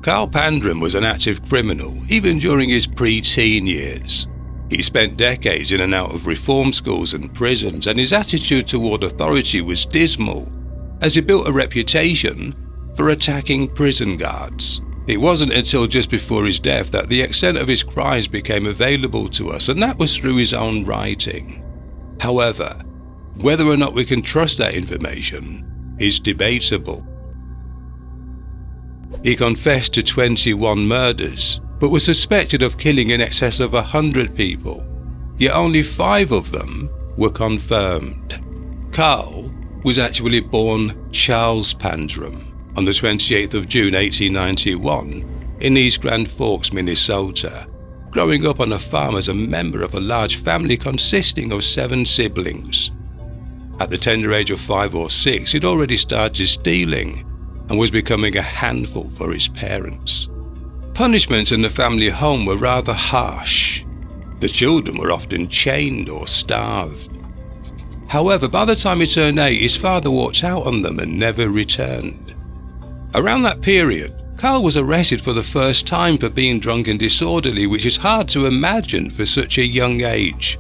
Carl Panzram was an active criminal even during his pre-teen years. He spent decades in and out of reform schools and prisons, and his attitude toward authority was dismal, as he built a reputation for attacking prison guards. It wasn't until just before his death that the extent of his crimes became available to us, and that was through his own writing. However, whether or not we can trust that information is debatable. He confessed to 21 murders, but was suspected of killing in excess of 100 people, yet only 5 of them were confirmed. Carl was actually born Charles Panzram on the 28th of June 1891 in East Grand Forks, Minnesota, growing up on a farm as a member of a large family consisting of 7 siblings. At the tender age of 5 or 6, he'd already started stealing and was becoming a handful for his parents. Punishments in the family home were rather harsh. The children were often chained or starved. However, by the time he turned 8, his father walked out on them and never returned. Around that period, Carl was arrested for the first time for being drunk and disorderly, which is hard to imagine for such a young age.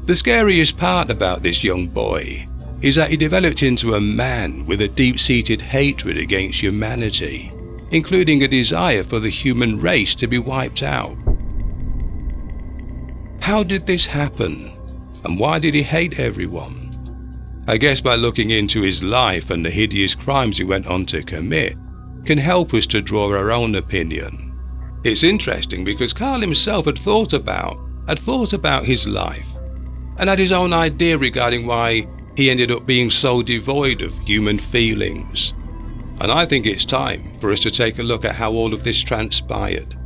The scariest part about this young boy is that he developed into a man with a deep-seated hatred against humanity, including a desire for the human race to be wiped out. How did this happen, and why did he hate everyone? I guess by looking into his life and the hideous crimes he went on to commit can help us to draw our own opinion. It's interesting because Carl himself had thought about his life and had his own idea regarding why he ended up being so devoid of human feelings. And I think it's time for us to take a look at how all of this transpired.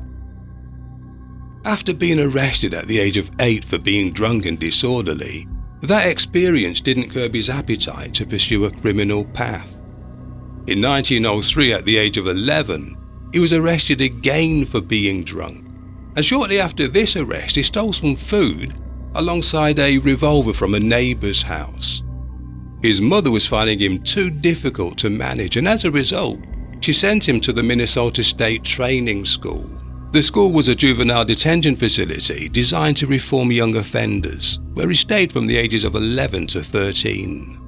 After being arrested at the age of 8 for being drunk and disorderly, that experience didn't curb his appetite to pursue a criminal path. In 1903, at the age of 11, he was arrested again for being drunk. And shortly after this arrest, he stole some food alongside a revolver from a neighbor's house. His mother was finding him too difficult to manage, and as a result, she sent him to the Minnesota State Training School. The school was a juvenile detention facility designed to reform young offenders, where he stayed from the ages of 11 to 13.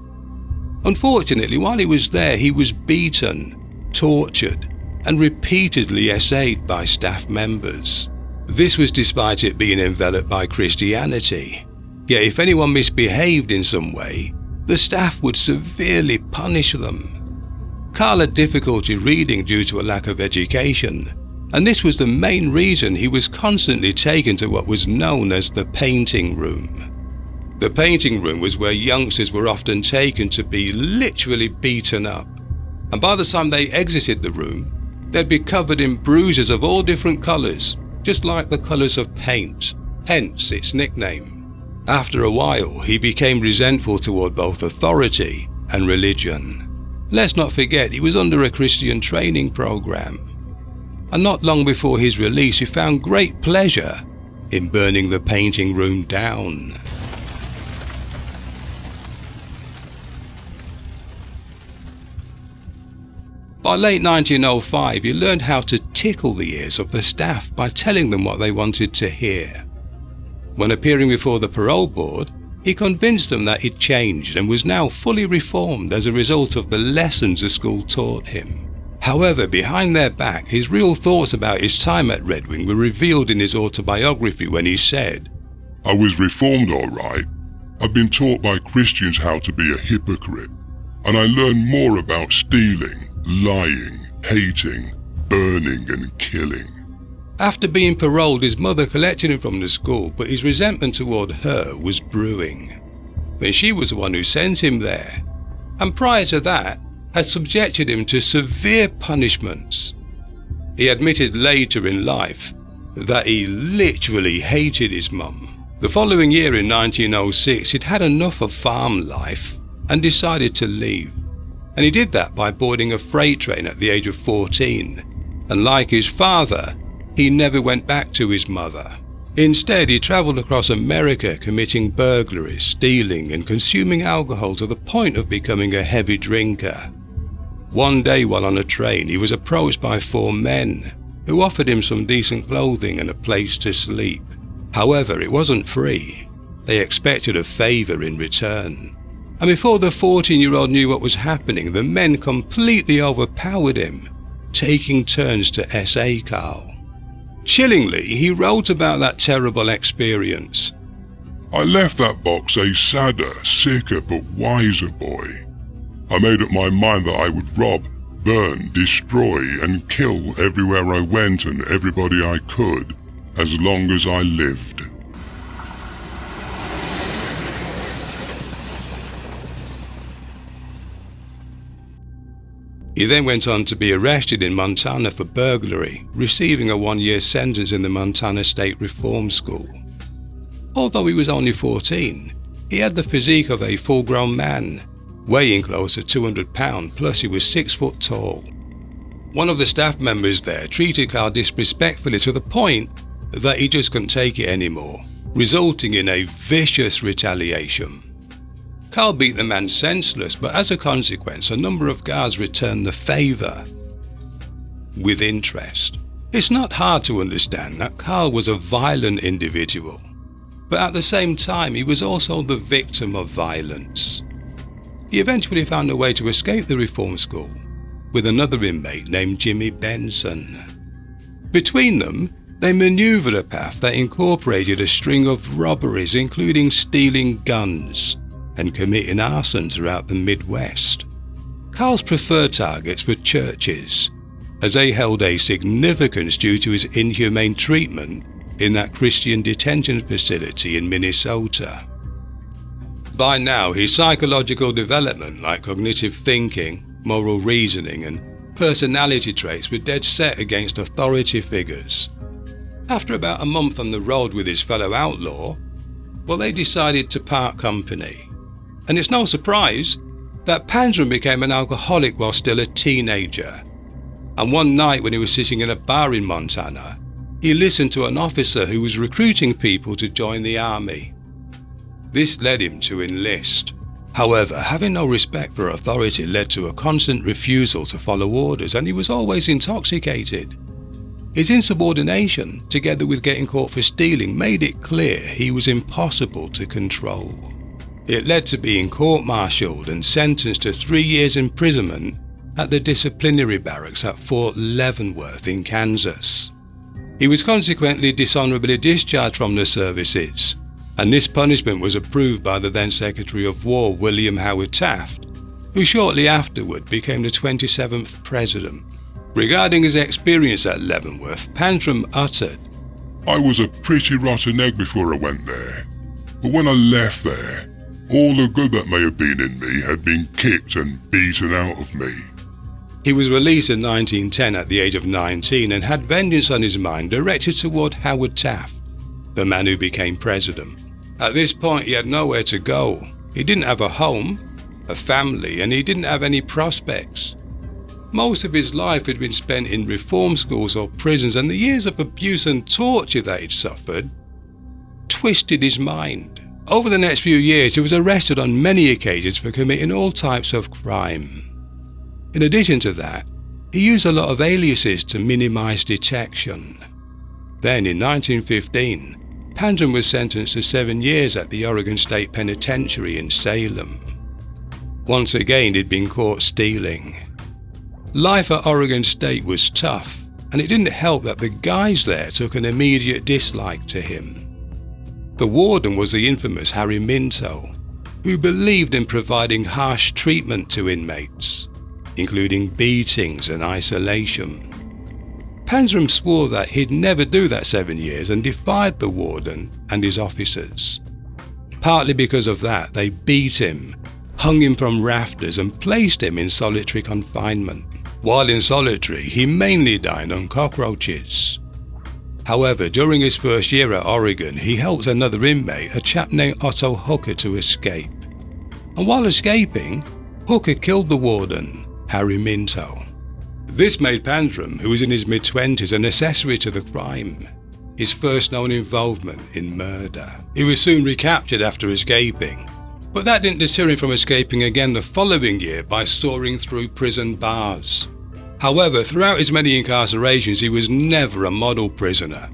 Unfortunately, while he was there, he was beaten, tortured, and repeatedly essayed by staff members. This was despite it being enveloped by Christianity. Yet if anyone misbehaved in some way, the staff would severely punish them. Carl had difficulty reading due to a lack of education, and this was the main reason he was constantly taken to what was known as the painting room. The painting room was where youngsters were often taken to be literally beaten up, and by the time they exited the room, they'd be covered in bruises of all different colours, just like the colours of paint, hence its nickname. After a while, he became resentful toward both authority and religion. Let's not forget he was under a Christian training program. And not long before his release, he found great pleasure in burning the painting room down. By late 1905, he learned how to tickle the ears of the staff by telling them what they wanted to hear. When appearing before the parole board, he convinced them that he'd changed and was now fully reformed as a result of the lessons the school taught him. However, behind their back, his real thoughts about his time at Red Wing were revealed in his autobiography when he said, "I was reformed all right. I've been taught by Christians how to be a hypocrite, and I learned more about stealing, lying, hating, burning and killing." After being paroled, his mother collected him from the school, but his resentment toward her was brewing. When she was the one who sent him there, and prior to that, had subjected him to severe punishments. He admitted later in life that he literally hated his mum. The following year in 1906, he'd had enough of farm life and decided to leave. And he did that by boarding a freight train at the age of 14. And like his father, he never went back to his mother. Instead, he traveled across America committing burglaries, stealing and consuming alcohol to the point of becoming a heavy drinker. One day while on a train, he was approached by 4 men who offered him some decent clothing and a place to sleep. However, it wasn't free. They expected a favour in return. And before the 14-year-old knew what was happening, the men completely overpowered him, taking turns to SA Carl. Chillingly, he wrote about that terrible experience. I left that box a sadder, sicker but wiser boy. I made up my mind that I would rob, burn, destroy and kill everywhere I went and everybody I could, as long as I lived. He then went on to be arrested in Montana for burglary, receiving a 1-year sentence in the Montana State Reform School. Although he was only 14, he had the physique of a full-grown man, weighing close to 200 pounds, plus he was 6 foot tall. One of the staff members there treated Carl disrespectfully to the point that he just couldn't take it anymore, resulting in a vicious retaliation. Carl beat the man senseless, but as a consequence, a number of guards returned the favour with interest. It's not hard to understand that Carl was a violent individual, but at the same time he was also the victim of violence. He eventually found a way to escape the reform school with another inmate named Jimmy Benson. Between them, they manoeuvred a path that incorporated a string of robberies, including stealing guns and committing arson throughout the Midwest. Carl's preferred targets were churches, as they held a significance due to his inhumane treatment in that Christian detention facility in Minnesota. By now, his psychological development, like cognitive thinking, moral reasoning, and personality traits, were dead set against authority figures. After about a month on the road with his fellow outlaw, they decided to part company. And it's no surprise that Panzram became an alcoholic while still a teenager. And one night when he was sitting in a bar in Montana, he listened to an officer who was recruiting people to join the army. This led him to enlist. However, having no respect for authority led to a constant refusal to follow orders, and he was always intoxicated. His insubordination, together with getting caught for stealing, made it clear he was impossible to control. It led to being court-martialed and sentenced to 3 years imprisonment at the disciplinary barracks at Fort Leavenworth in Kansas. He was consequently dishonorably discharged from the services, and this punishment was approved by the then Secretary of War, William Howard Taft, who shortly afterward became the 27th president. Regarding his experience at Leavenworth, Panzram uttered, I was a pretty rotten egg before I went there, but when I left there, all the good that may have been in me had been kicked and beaten out of me. He was released in 1910 at the age of 19 and had vengeance on his mind directed toward Howard Taft, the man who became president. At this point, he had nowhere to go. He didn't have a home, a family, and he didn't have any prospects. Most of his life had been spent in reform schools or prisons, and the years of abuse and torture that he'd suffered twisted his mind. Over the next few years, he was arrested on many occasions for committing all types of crime. In addition to that, he used a lot of aliases to minimize detection. Then, in 1915, Panzram was sentenced to 7 years at the Oregon State Penitentiary in Salem. Once again, he'd been caught stealing. Life at Oregon State was tough, and it didn't help that the guys there took an immediate dislike to him. The warden was the infamous Harry Minto, who believed in providing harsh treatment to inmates, including beatings and isolation. Panzram swore that he'd never do that 7 years and defied the warden and his officers. Partly because of that, they beat him, hung him from rafters, and placed him in solitary confinement. While in solitary, he mainly dined on cockroaches. However, during his first year at Oregon, he helped another inmate, a chap named Otto Hooker, to escape. And while escaping, Hooker killed the warden, Harry Minto. This made Panzram, who was in his mid-20s, an accessory to the crime, his first known involvement in murder. He was soon recaptured after escaping, but that didn't deter him from escaping again the following year by soaring through prison bars. However, throughout his many incarcerations, he was never a model prisoner.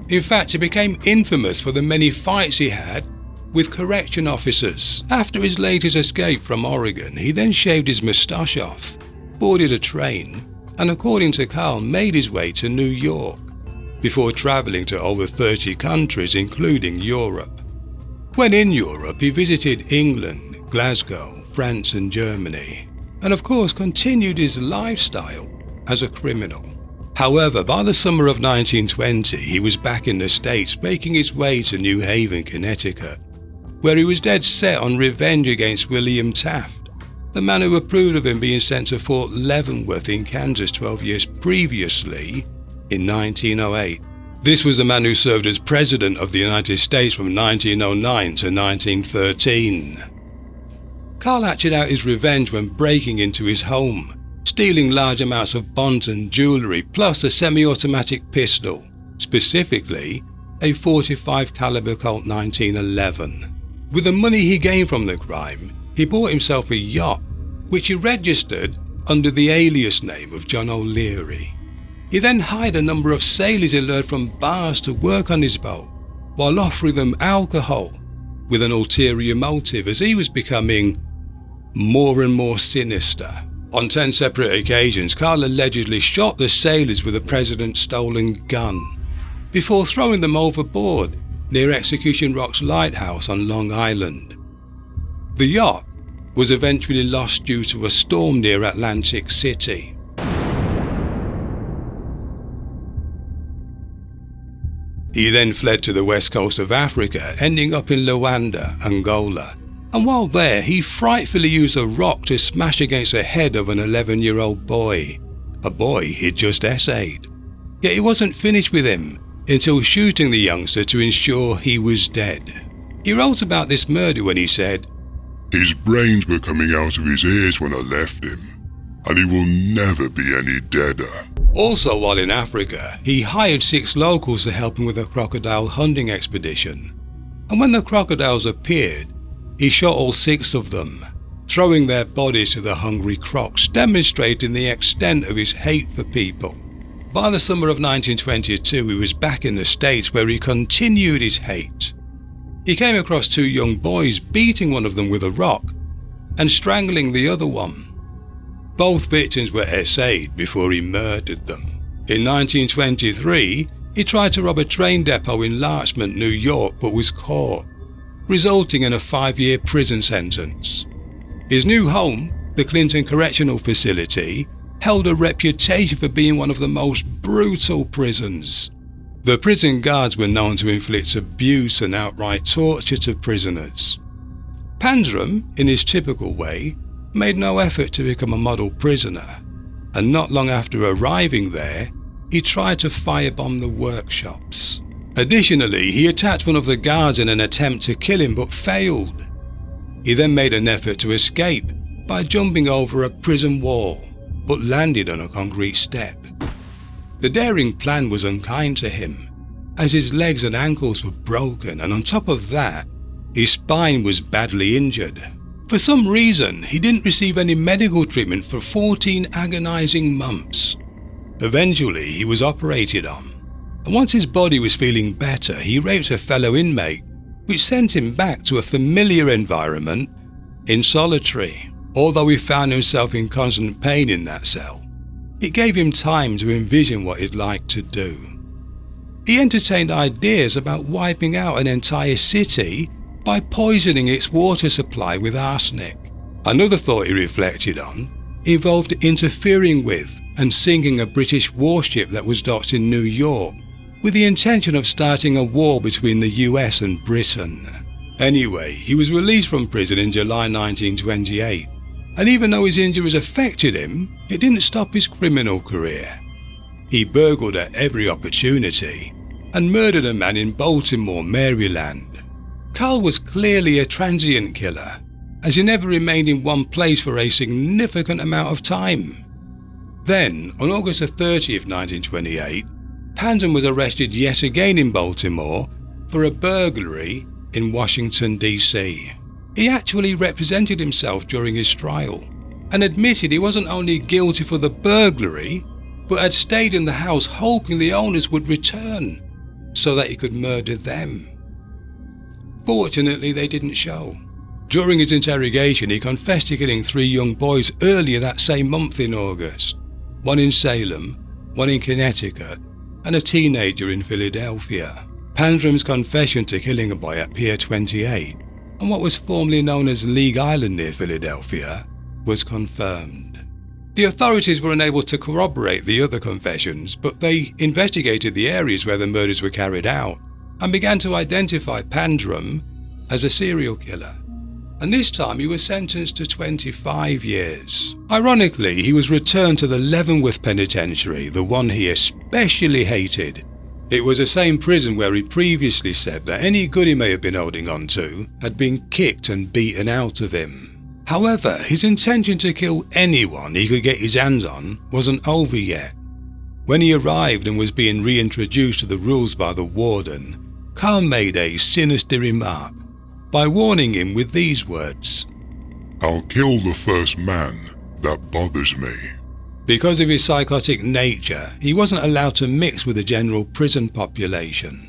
In fact, he became infamous for the many fights he had with correction officers. After his latest escape from Oregon, he then shaved his moustache off, boarded a train, and according to Carl, made his way to New York, before travelling to over 30 countries, including Europe. When in Europe, he visited England, Glasgow, France and Germany, and of course continued his lifestyle as a criminal. However, by the summer of 1920, he was back in the States, making his way to New Haven, Connecticut, where he was dead set on revenge against William Taft, the man who approved of him being sent to Fort Leavenworth in Kansas 12 years previously in 1908. This was the man who served as President of the United States from 1909 to 1913. Carl acted out his revenge when breaking into his home, stealing large amounts of bonds and jewellery, plus a semi-automatic pistol, specifically a .45 caliber Colt 1911. With the money he gained from the crime, he bought himself a yacht, which he registered under the alias name of John O'Leary. He then hired a number of sailors he lured from bars to work on his boat, while offering them alcohol, with an ulterior motive, as he was becoming more and more sinister. On 10 separate occasions, Carl allegedly shot the sailors with the president's stolen gun, before throwing them overboard near Execution Rock's lighthouse on Long Island. The yacht was eventually lost due to a storm near Atlantic City. He then fled to the west coast of Africa, ending up in Luanda, Angola, and while there he frightfully used a rock to smash against the head of an 11-year-old boy, a boy he'd just essayed. Yet he wasn't finished with him until shooting the youngster to ensure he was dead. He wrote about this murder when he said, "His brains were coming out of his ears when I left him, and he will never be any deader." Also, while in Africa, he hired 6 locals to help him with a crocodile hunting expedition. And when the crocodiles appeared, he shot all 6 of them, throwing their bodies to the hungry crocs, demonstrating the extent of his hate for people. By the summer of 1922, he was back in the States, where he continued his hate. He came across 2 young boys, beating one of them with a rock and strangling the other one. Both victims were essayed before he murdered them. In 1923, he tried to rob a train depot in Larchmont, New York, but was caught, resulting in a 5-year prison sentence. His new home, the Clinton Correctional Facility, held a reputation for being one of the most brutal prisons. The prison guards were known to inflict abuse and outright torture to prisoners. Panzram, in his typical way, made no effort to become a model prisoner, and not long after arriving there, he tried to firebomb the workshops. Additionally, he attacked one of the guards in an attempt to kill him but failed. He then made an effort to escape by jumping over a prison wall, but landed on a concrete step. The daring plan was unkind to him, as his legs and ankles were broken, and on top of that, his spine was badly injured. For some reason, he didn't receive any medical treatment for 14 agonizing months. Eventually, he was operated on, and once his body was feeling better, he raped a fellow inmate, which sent him back to a familiar environment in solitary. Although he found himself in constant pain in that cell, it gave him time to envision what he'd like to do. He entertained ideas about wiping out an entire city by poisoning its water supply with arsenic. Another thought he reflected on involved interfering with and sinking a British warship that was docked in New York, with the intention of starting a war between the US and Britain. Anyway, he was released from prison in July 1928, and even though his injuries affected him, it didn't stop his criminal career. He burgled at every opportunity and murdered a man in Baltimore, Maryland. Carl was clearly a transient killer, as he never remained in one place for a significant amount of time. Then, on August 30th, 1928, Panzram was arrested yet again in Baltimore for a burglary in Washington, D.C. He actually represented himself during his trial, and admitted he wasn't only guilty for the burglary, but had stayed in the house hoping the owners would return so that he could murder them. Fortunately, they didn't show. During his interrogation, he confessed to killing 3 young boys earlier that same month in August, one in Salem, one in Connecticut, and a teenager in Philadelphia. Panzram's confession to killing a boy at Pier 28, on what was formerly known as League Island near Philadelphia, was confirmed. The authorities were unable to corroborate the other confessions, but they investigated the areas where the murders were carried out and began to identify Panzram as a serial killer. And this time he was sentenced to 25 years. Ironically, he was returned to the Leavenworth Penitentiary, the one he especially hated. It was the same prison where he previously said that any good he may have been holding on to had been kicked and beaten out of him. However, his intention to kill anyone he could get his hands on wasn't over yet. When he arrived and was being reintroduced to the rules by the warden, Carl made a sinister remark by warning him with these words: "I'll kill the first man that bothers me." Because of his psychotic nature, he wasn't allowed to mix with the general prison population.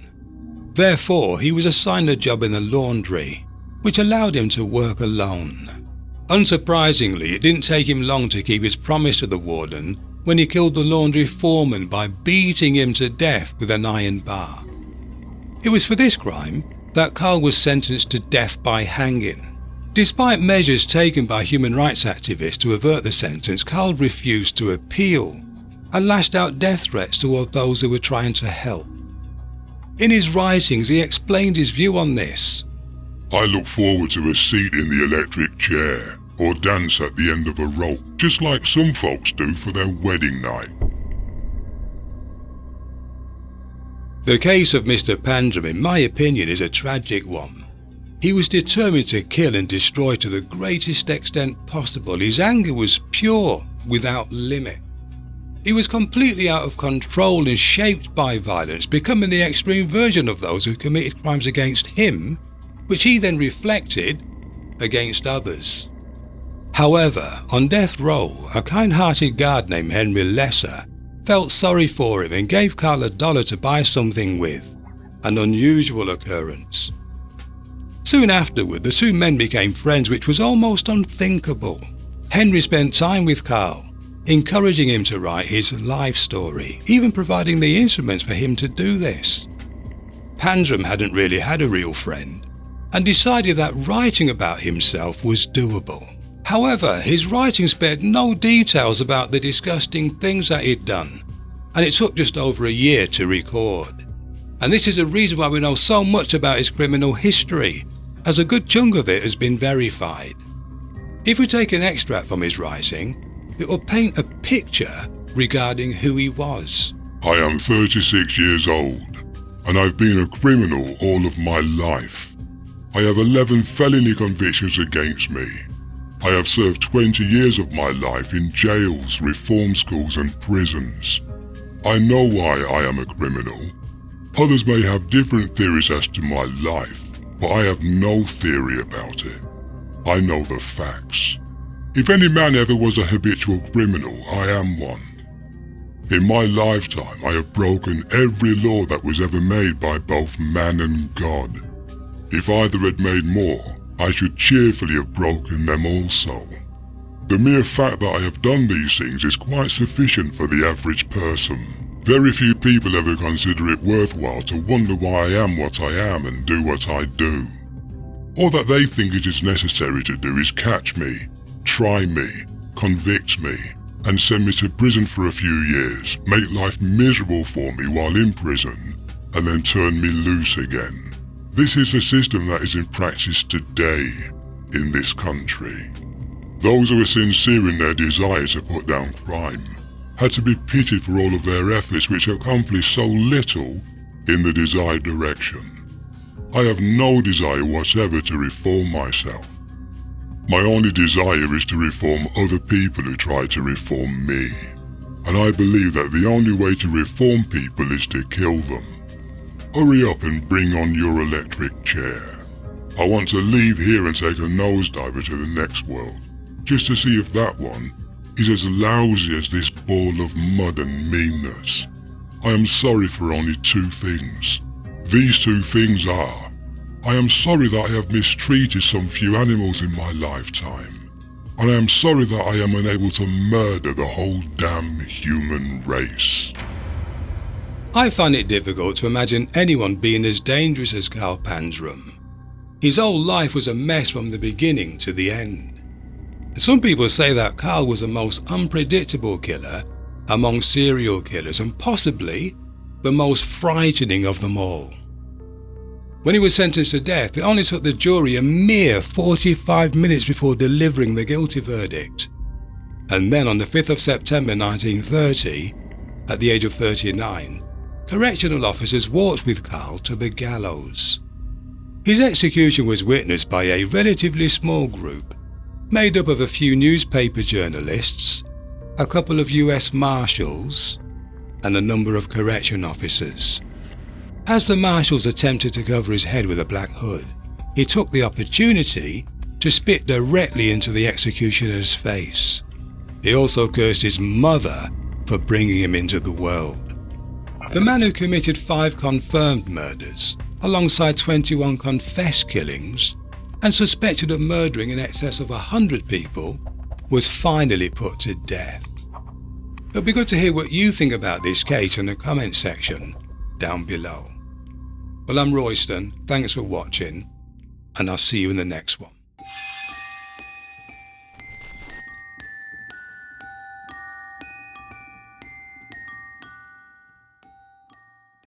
Therefore, he was assigned a job in the laundry, which allowed him to work alone. Unsurprisingly, it didn't take him long to keep his promise to the warden when he killed the laundry foreman by beating him to death with an iron bar. It was for this crime that Carl was sentenced to death by hanging. Despite measures taken by human rights activists to avert the sentence, Carl refused to appeal and lashed out death threats toward those who were trying to help. In his writings, he explained his view on this. "I look forward to a seat in the electric chair or dance at the end of a rope, just like some folks do for their wedding night." The case of Mr. Panzram, in my opinion, is a tragic one. He was determined to kill and destroy to the greatest extent possible. His anger was pure, without limit. He was completely out of control and shaped by violence, becoming the extreme version of those who committed crimes against him, which he then reflected against others. However, on death row, a kind-hearted guard named Henry Lesser felt sorry for him and gave Carl $1 to buy something with, an unusual occurrence. Soon afterward, the 2 men became friends, which was almost unthinkable. Henry spent time with Carl, encouraging him to write his life story, even providing the instruments for him to do this. Panzram hadn't really had a real friend, and decided that writing about himself was doable. However, his writing spared no details about the disgusting things that he'd done, and it took just over a year to record. And this is a reason why we know so much about his criminal history, as a good chunk of it has been verified. If we take an extract from his writing, it will paint a picture regarding who he was. "I am 36 years old, and I've been a criminal all of my life. I have 11 felony convictions against me. I have served 20 years of my life in jails, reform schools and prisons. I know why I am a criminal. Others may have different theories as to my life, but I have no theory about it. I know the facts. If any man ever was a habitual criminal, I am one. In my lifetime, I have broken every law that was ever made by both man and God. If either had made more, I should cheerfully have broken them also. The mere fact that I have done these things is quite sufficient for the average person. Very few people ever consider it worthwhile to wonder why I am what I am and do what I do. All that they think it is necessary to do is catch me, try me, convict me, and send me to prison for a few years, make life miserable for me while in prison, and then turn me loose again. This is the system that is in practice today in this country. Those who are sincere in their desire to put down crime had to be pitied for all of their efforts which accomplish so little in the desired direction. I have no desire whatever to reform myself. My only desire is to reform other people who try to reform me. And I believe that the only way to reform people is to kill them. Hurry up and bring on your electric chair. I want to leave here and take a nosediver to the next world, just to see if that one is as lousy as this ball of mud and meanness. I am sorry for only two things. These two things are, I am sorry that I have mistreated some few animals in my lifetime, and I am sorry that I am unable to murder the whole damn human race. I find it difficult to imagine anyone being as dangerous as Carl Panzram. His whole life was a mess from the beginning to the end. Some people say that Carl was the most unpredictable killer among serial killers and possibly the most frightening of them all. When he was sentenced to death, it only took the jury a mere 45 minutes before delivering the guilty verdict. And then on the 5th of September 1930, at the age of 39, correctional officers walked with Carl to the gallows. His execution was witnessed by a relatively small group, made up of a few newspaper journalists, a couple of US Marshals, and a number of correction officers. As the Marshals attempted to cover his head with a black hood, he took the opportunity to spit directly into the executioner's face. He also cursed his mother for bringing him into the world. The man who committed 5 confirmed murders, alongside 21 confessed killings, and suspected of murdering in excess of 100 people, was finally put to death. It'll be good to hear what you think about this case in the comment section down below. Well, I'm Royston, thanks for watching, and I'll see you in the next one.